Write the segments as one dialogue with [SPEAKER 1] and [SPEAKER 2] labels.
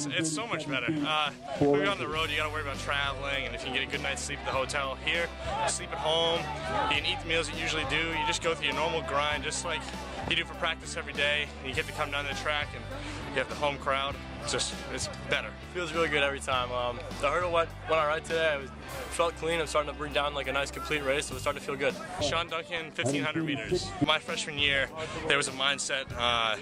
[SPEAKER 1] it's so much better. When you're on the road, you gotta worry about traveling, and if you can get a good night's sleep at the hotel. Here, you sleep at home, you can eat the meals you usually do, you just go through your normal grind, just like you do for practice every day, and you get to come down to the track, and you have the home crowd. It's better.
[SPEAKER 2] Feels really good every time. The hurdle went all right today. It felt clean. I'm starting to bring down like a nice complete race, so it's starting to feel good.
[SPEAKER 1] Sean Duncan, 1,500 meters. My freshman year, there was a mindset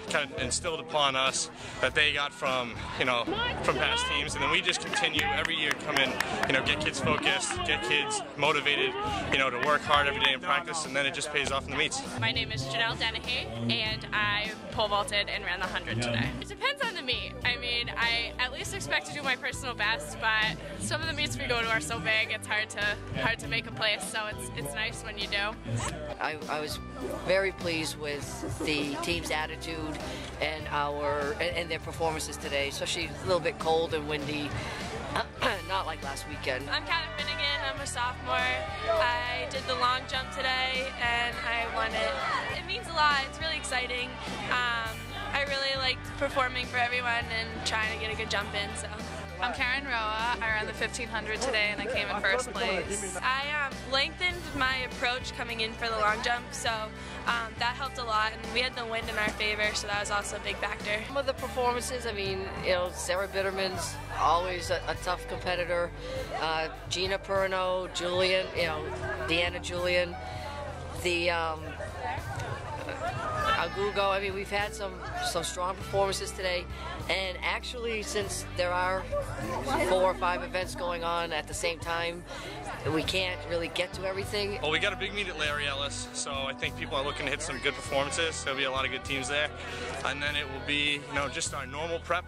[SPEAKER 1] kind of instilled upon us that they got from past teams, and then we just continue every year, come in, get kids focused, get kids motivated, to work hard every day in practice, and then it just pays off in the meets.
[SPEAKER 3] My name is Jenelle Denehy, and I pole vaulted and ran the 100 today. It depends on the meet. I mean, I at least expect to do my personal best, but some of the meets we go to are so big, it's hard to make a place, so it's nice when you do.
[SPEAKER 4] I was very pleased with the team's attitude and and their performances today, especially a little bit cold and windy, not like last weekend.
[SPEAKER 3] I'm Katherine Finnegan, I'm a sophomore. I did the long jump today and I won it. It means a lot, it's really exciting. I really liked performing for everyone and trying to get a good jump in. So.
[SPEAKER 5] I'm Karen Roa. I ran the 1500 today and I came in first place.
[SPEAKER 3] I lengthened my approach coming in for the long jump, so that helped a lot, and we had the wind in our favor, so that was also a big factor.
[SPEAKER 4] Some of the performances, I mean, Sarah Bitterman's always a tough competitor. Gina Perno, Julian, Deanna Julian, the Aguguo. I mean, we've had some strong performances today, and actually, since there are 4 or 5 events going on at the same time, we can't really get to everything.
[SPEAKER 1] Well, we got a big meet at Larry Ellis, so I think people are looking to hit some good performances. There'll be a lot of good teams there, and then it will be, just our normal prep,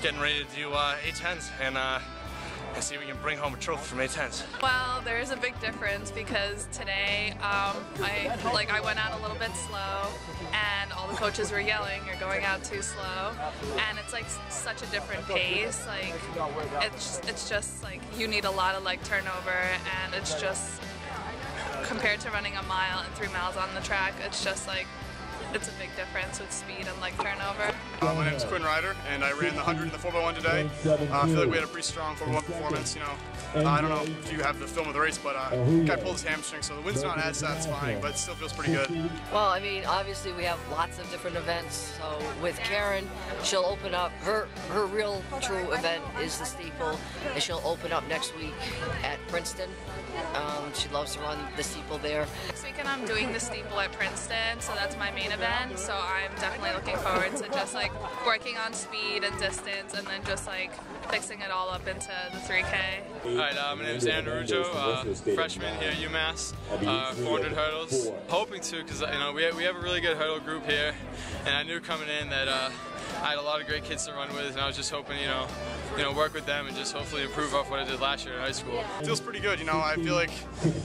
[SPEAKER 1] getting ready to do A10s and see if we can bring home a trophy from A10s.
[SPEAKER 5] Well, there is a big difference because today I went out a little bit slow, and all the coaches were yelling, "You're going out too slow," and it's like such a different pace. Like it's just like you need a lot of leg turnover, and it's just compared to running a mile and 3 miles on the track, it's just like it's a big difference with speed and leg turnover.
[SPEAKER 6] My name is QUINN and I ran the 100 and the 4x1 today. I feel like we had a pretty strong 4x1 performance. I don't know if you have the film of the race, but guy pulled his hamstring, so the wind's not as satisfying, but it still feels pretty good.
[SPEAKER 4] Well, I mean, obviously we have lots of different events. So with Karen, she'll open up her real true event is the steeple, and she'll open up next week at Princeton. She loves to run the steeple there.
[SPEAKER 5] Next weekend I'm doing the steeple at Princeton, so that's my main event. So I'm definitely looking forward to just like working on speed and distance, and then just like fixing it all up into the 3K.
[SPEAKER 7] Alright, my name is Araujo, freshman here at UMass, 400 hurdles. Hoping to, because we have a really good hurdle group here, and I knew coming in that I had a lot of great kids to run with, and I was just hoping, work with them and just hopefully improve off what I did last year in high school.
[SPEAKER 6] It feels pretty good, I feel like,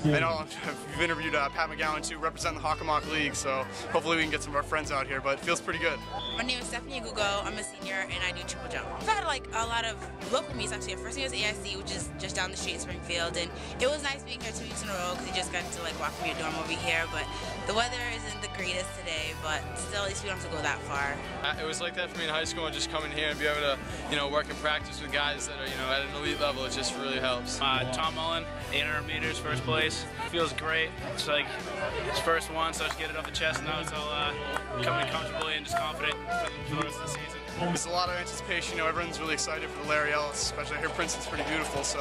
[SPEAKER 6] you've interviewed Pat McGowan too, represent the Hockomock League, so hopefully we can get some of our friends out here, but it feels pretty good.
[SPEAKER 8] My name is Aguguo. I'm a senior and I do triple jump. I've had like a lot of local meets actually. First thing was AIC, which is just down the street in Springfield, and it was nice being here 2 weeks in a row because you just got to like walk from your dorm over here, but the weather isn't the greatest today, but still at least we don't have to go that far.
[SPEAKER 7] It was like that for me in high school, and just coming here and be able to, work and practice with guys that are, at an elite level, it just really helps.
[SPEAKER 9] Tom Mullen, 800 meters, first place. Feels great. It's like it's first one, so just get it off the chest. Now it's all coming comfortably and just confident for the rest of the season.
[SPEAKER 6] There's a lot of anticipation. Everyone's really excited for the Larry Ellis, especially here. Princeton's pretty beautiful, so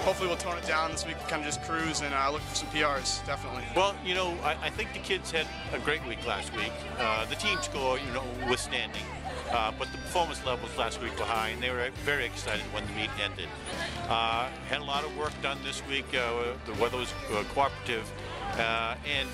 [SPEAKER 6] hopefully we'll tone it down this week, kind of just cruise and look for some PRs, definitely.
[SPEAKER 10] Well, I think the kids had a great week last week. The team score, withstanding. But the performance levels last week were high, and they were very excited when the meet ended. Had a lot of work done this week. The weather was cooperative, and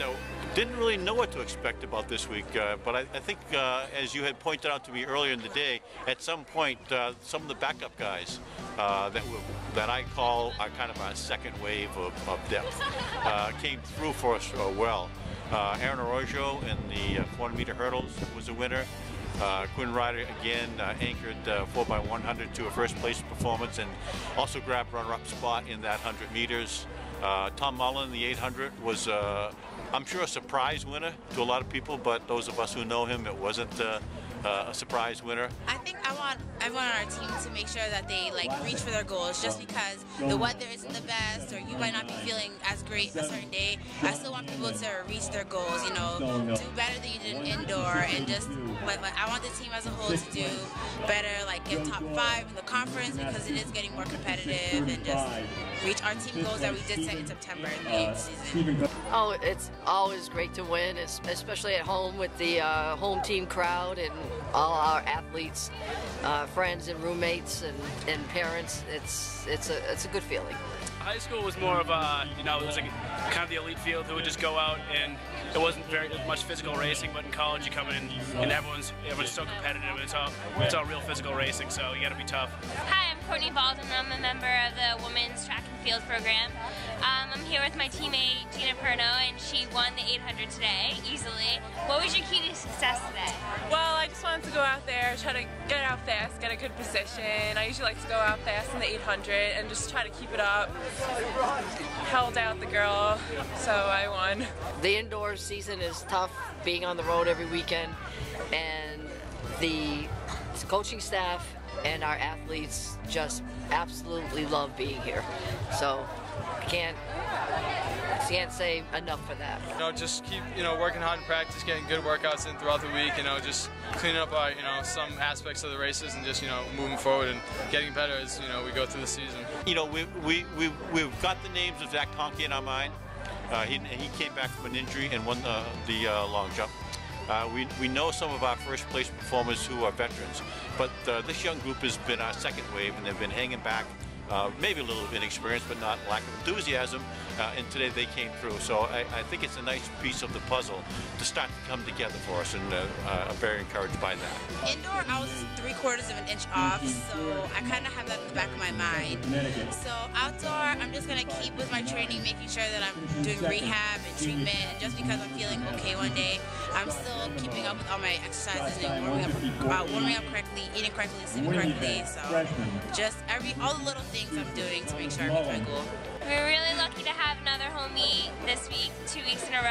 [SPEAKER 10] didn't really know what to expect about this week. But I think, as you had pointed out to me earlier in the day, at some point, some of the backup guys that I call kind of a second wave of depth came through for us well. Aaron Araujo in the 400-meter hurdles was a winner. Quinn Ryder again anchored 4x100 to a first place performance and also grabbed runner-up spot in that 100 meters. Tom Mullen, the 800, was I'm sure a surprise winner to a lot of people, but those of us who know him, it wasn't a surprise winner.
[SPEAKER 8] I think I want everyone on our team to make sure that they like reach for their goals. Just because the weather isn't the best, or you might not be feeling as great a certain day, I still want people to reach their goals. You know, do better than you did in indoor, and just like I want the team as a whole to do better, like get top 5 in the conference, because it is getting more competitive, and just reach our team goals that we did set in September in the 8th season.
[SPEAKER 4] Oh, it's always great to win, especially at home with the home team crowd and all our athletes, friends and roommates and parents. It's a good feeling.
[SPEAKER 9] High school was more of a, you know, it was like kind of the elite field who would just go out, and it wasn't very much physical racing. But in college, you come in and everyone's so competitive. It's all real physical racing, so you got to be tough.
[SPEAKER 11] Hi, I'm Courtney Baldwin. I'm a member of the Women's Track and Field program. I'm here with my teammate Gina Perno, and she won the 800 today easily. What was your key to success today?
[SPEAKER 5] Well, I just wanted to go out there, try to get out fast, get a good position. I usually like to go out fast in the 800 and just try to keep it up. Held out the girl, so I won.
[SPEAKER 4] The indoor season is tough, being on the road every weekend, and the coaching staff and our athletes just absolutely love being here. So can't say enough for that.
[SPEAKER 7] You know, just keep, you know, working hard in practice, getting good workouts in throughout the week, you know, just cleaning up our, you know, some aspects of the races, and just, you know, moving forward and getting better as, you know, we go through the season.
[SPEAKER 10] You know, we've got the names of Zach Conkey in our mind. He came back from an injury and won the long jump. We know some of our first place performers who are veterans, but this young group has been our second wave, and they've been hanging back. Maybe a little inexperienced, but not lack of enthusiasm, and today they came through. So I think it's a nice piece of the puzzle to start to come together for us, and I'm very encouraged by that.
[SPEAKER 8] Indoor, I was 3/4 of an inch off, so I kind of have that in the back of my mind. So outdoor, I'm just going to keep with my training, making sure that I'm doing rehab and treatment, and just because I'm feeling okay one day, I'm still keeping up with all my exercises and warming up correctly, eating correctly, sleeping correctly. So just all the little things I'm doing to make sure I meet my goal.
[SPEAKER 11] We're really lucky to have another home meet this week, 2 weeks in a row.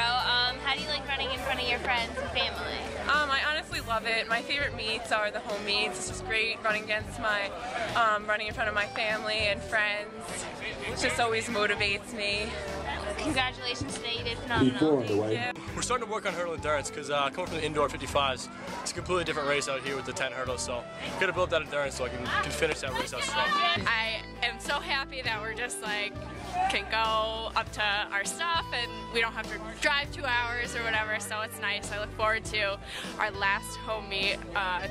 [SPEAKER 11] How do you like running in front of your friends and family?
[SPEAKER 5] I honestly love it. My favorite meets are the home meets. It's just great running against running in front of my family and friends. It just always motivates me.
[SPEAKER 11] Congratulations today, you did phenomenal.
[SPEAKER 5] Yeah.
[SPEAKER 2] We're starting to work on hurdle endurance, because coming from the indoor 55s, it's a completely different race out here with the 10 hurdles, so I've got to build that endurance so I can finish that race out strong.
[SPEAKER 3] I am so happy that we're just like can go up to our stuff and we don't have to drive 2 hours or whatever, so it's nice. I look forward to our last home meet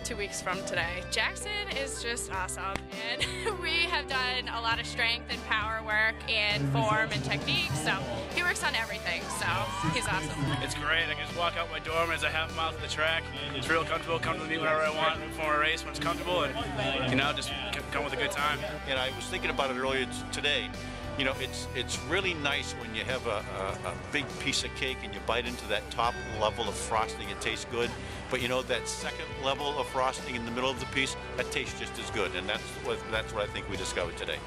[SPEAKER 3] 2 weeks from today. Jackson is just awesome, and we have done a lot of strength and power work and form and technique, so he works on everything, so he's awesome.
[SPEAKER 9] It's great. I can just walk out my dorm as a half mile to the track. It's real comfortable. Come to the meet whenever I want before a race when it's comfortable, and you know, just come with a good time.
[SPEAKER 10] And I was thinking about it earlier today. You know, it's really nice when you have a big piece of cake and you bite into that top level of frosting. It tastes good, but you know, that second level of frosting in the middle of the piece, that tastes just as good, and that's what I think we discovered today.